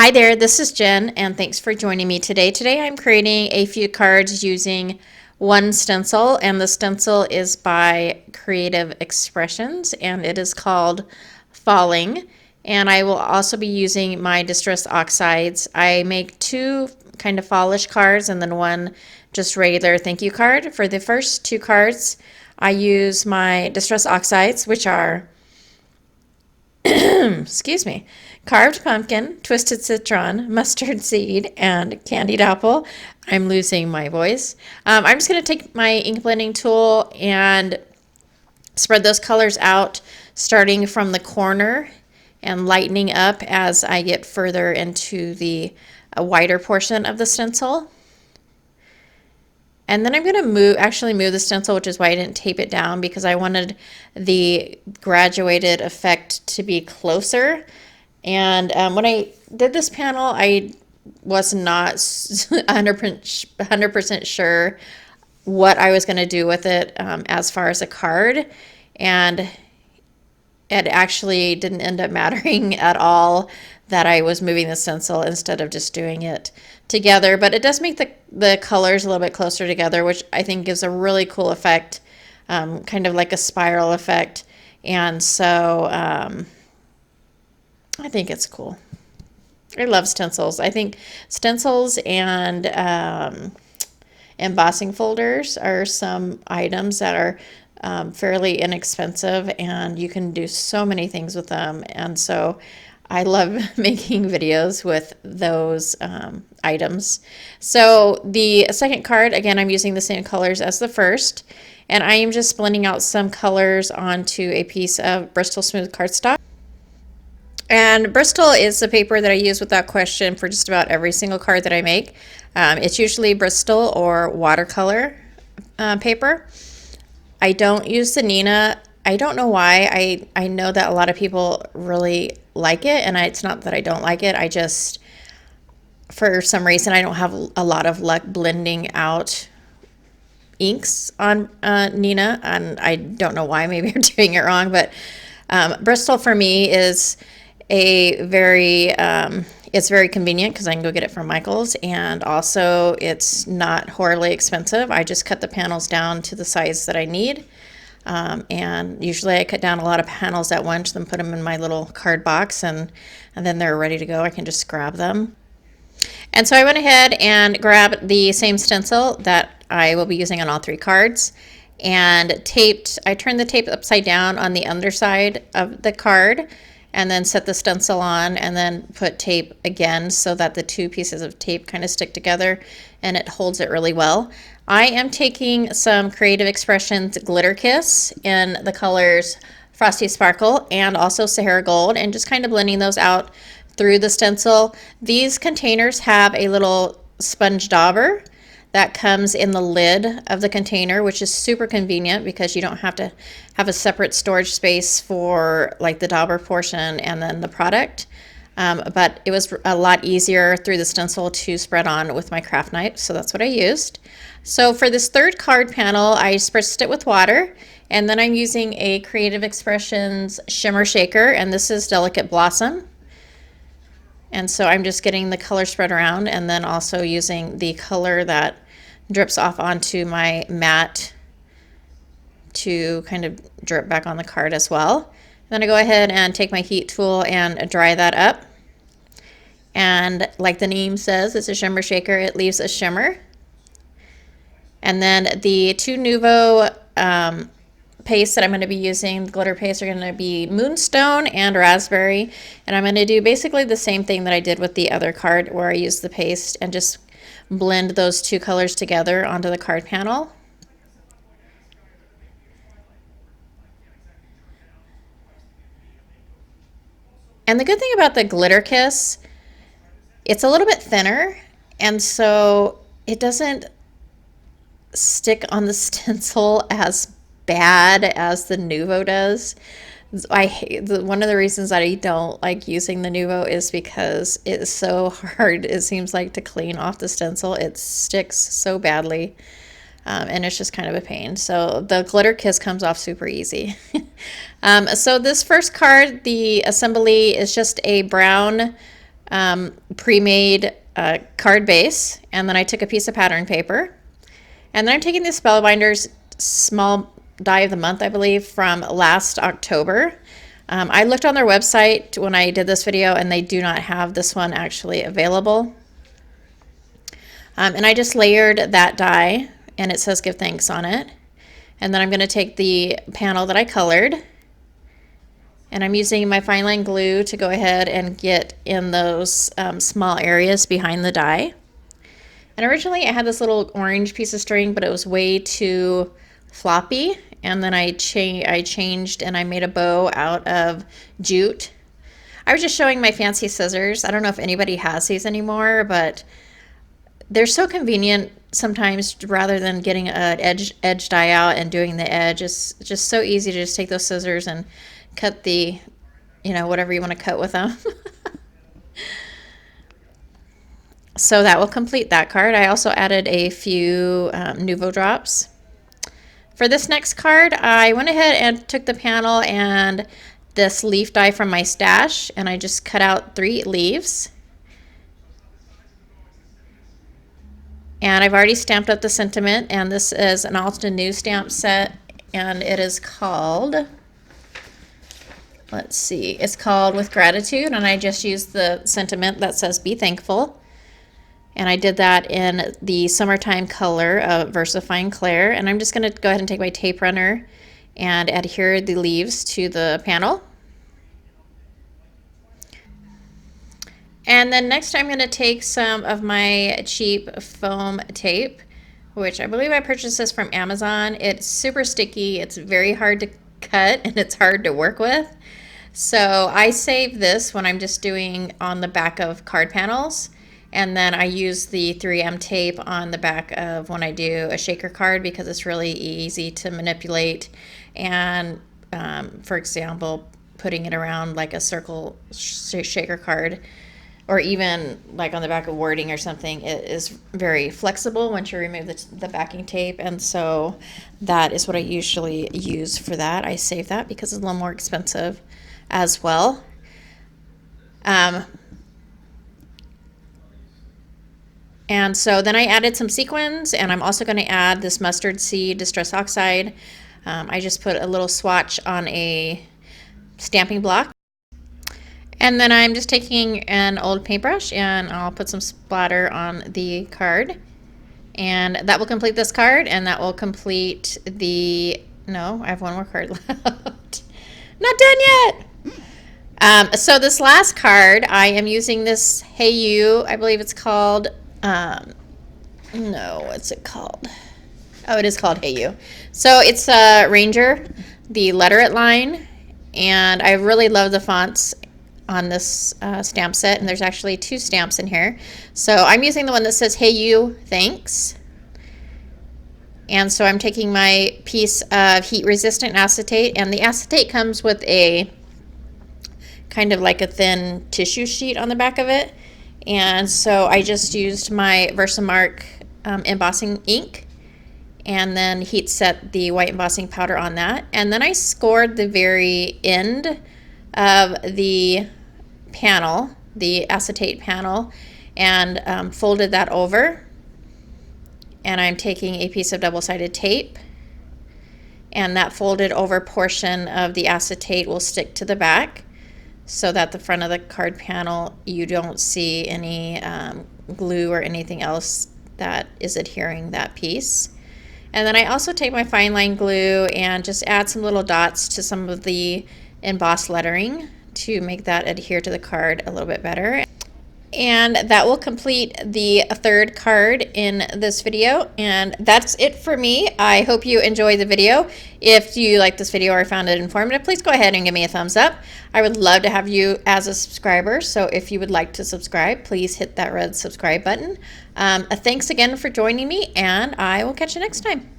Hi there, this is Jen, and thanks for joining me today. Today I'm creating a few cards using one stencil, and the stencil is by Creative Expressions, and it is called Falling. And I will also be using my Distress Oxides. I make two kind of fallish cards and then one just regular thank you card. For the first two cards, I use my Distress Oxides, which are excuse me, carved pumpkin, twisted citron, mustard seed, and candied apple. I'm losing my voice. I'm just going to take my ink blending tool and spread those colors out, starting from the corner and lightening up as I get further into the wider portion of the stencil. And then I'm going to actually move the stencil, which is why I didn't tape it down, because I wanted the graduated effect to be closer. And when I did this panel, I was not 100% sure what I was going to do with it as far as a card. And it actually didn't end up mattering at all that I was moving the stencil instead of just doing it together. But it does make the colors a little bit closer together, which I think gives a really cool effect, kind of like a spiral effect. And so I think it's cool. I love stencils. I think stencils and embossing folders are some items that are fairly inexpensive, and you can do so many things with them. And so I love making videos with those items. So the second card, again, I'm using the same colors as the first, and I am just blending out some colors onto a piece of Bristol Smooth cardstock. And Bristol is the paper that I use without question for just about every single card that I make. It's usually Bristol or watercolor paper. I don't use the Nina. I don't know why. I know that a lot of people really like it, and it's not that I don't like it. I just, for some reason, I don't have a lot of luck blending out inks on Nina, and I don't know why. Maybe I'm doing it wrong, but Bristol for me is a very it's very convenient because I can go get it from Michael's, and also it's not horribly expensive. I just cut the panels down to the size that I need, and usually I cut down a lot of panels at once, then put them in my little card box, and then they're ready to go. I can just grab them. And so I went ahead and grabbed the same stencil that I will be using on all three cards, and I turned the tape upside down on the underside of the card, and then set the stencil on, and then put tape again so that the two pieces of tape kind of stick together and it holds it really well. I am taking some Creative Expressions Glitter Kiss in the colors Frosty Sparkle and also Sahara Gold, and just kind of blending those out through the stencil. These containers have a little sponge dauber that comes in the lid of the container, which is super convenient because you don't have to have a separate storage space for like the dauber portion and then the product. But it was a lot easier through the stencil to spread on with my craft knife, so that's what I used. So for this third card panel, I spritzed it with water, and then I'm using a Creative Expressions shimmer shaker, and this is Delicate Blossom. And so I'm just getting the color spread around, and then also using the color that drips off onto my mat to kind of drip back on the card as well. Then I go ahead and take my heat tool and dry that up. And like the name says, it's a shimmer shaker. It leaves a shimmer. And then the two Nuvo paste that I'm going to be using, glitter paste, are going to be Moonstone and Raspberry. And I'm going to do basically the same thing that I did with the other card, where I used the paste and just blend those two colors together onto the card panel. And the good thing about the Glitter Kiss, it's a little bit thinner, and so it doesn't stick on the stencil as bad as the Nuvo does. One of the reasons that I don't like using the Nuvo is because it's so hard, it seems like, to clean off the stencil. It sticks so badly, and it's just kind of a pain. So the Glitter Kiss comes off super easy. So this first card, the assembly, is just a brown pre-made card base, and then I took a piece of pattern paper, and then I'm taking the Spellbinders small die of the month, I believe, from last October. I looked on their website when I did this video, and they do not have this one actually available. And I just layered that die, and it says give thanks on it. And then I'm going to take the panel that I colored, and I'm using my fine line glue to go ahead and get in those small areas behind the die. And originally I had this little orange piece of string, but it was way too floppy. And then I changed and I made a bow out of jute. I was just showing my fancy scissors. I don't know if anybody has these anymore, but they're so convenient sometimes rather than getting an edge die out and doing the edge. It's just so easy to just take those scissors and cut the, whatever you want to cut with them. So that will complete that card. I also added a few Nuvo drops. For this next card, I went ahead and took the panel and this leaf die from my stash, and I just cut out 3 leaves. And I've already stamped up the sentiment, and this is an Alton New stamp set, and it is called, let's see, it's called With Gratitude, and I just used the sentiment that says be thankful. And I did that in the summertime color of VersaFine Clair. And I'm just going to go ahead and take my tape runner and adhere the leaves to the panel. And then next I'm going to take some of my cheap foam tape, which I believe I purchased this from Amazon. It's super sticky, it's very hard to cut, and it's hard to work with. So I save this when I'm just doing on the back of card panels. And then I use the 3M tape on the back of when I do a shaker card because it's really easy to manipulate. And for example, putting it around like a circle shaker card, or even like on the back of wording or something, it is very flexible once you remove the backing tape. And so that is what I usually use for that. I save that because it's a little more expensive as well. And so then I added some sequins, and I'm also going to add this mustard seed distress oxide. I just put a little swatch on a stamping block. And then I'm just taking an old paintbrush, and I'll put some splatter on the card. And that will complete this card, and that will complete the, no, I have one more card left. Not done yet! So this last card, I am using this Hey You, I believe it's called, no, what's it called? Oh, it is called Hey You. So it's a Ranger, the letterette line, and I really love the fonts on this stamp set, and there's actually 2 stamps in here. So I'm using the one that says Hey You, thanks. And so I'm taking my piece of heat resistant acetate, and the acetate comes with a kind of like a thin tissue sheet on the back of it. And so I just used my Versamark embossing ink and then heat set the white embossing powder on that. And then I scored the very end of the panel, the acetate panel, and folded that over. And I'm taking a piece of double-sided tape, and that folded over portion of the acetate will stick to the back, so that the front of the card panel you don't see any glue or anything else that is adhering that piece. And then I also take my fine line glue and just add some little dots to some of the embossed lettering to make that adhere to the card a little bit better. And that will complete the 3rd card in this video, and that's it for me. I hope you enjoyed the video. If you like this video or found it informative, please go ahead and give me a thumbs up. I would love to have you as a subscriber, so if you would like to subscribe, please hit that red subscribe button. Thanks again for joining me, and I will catch you next time.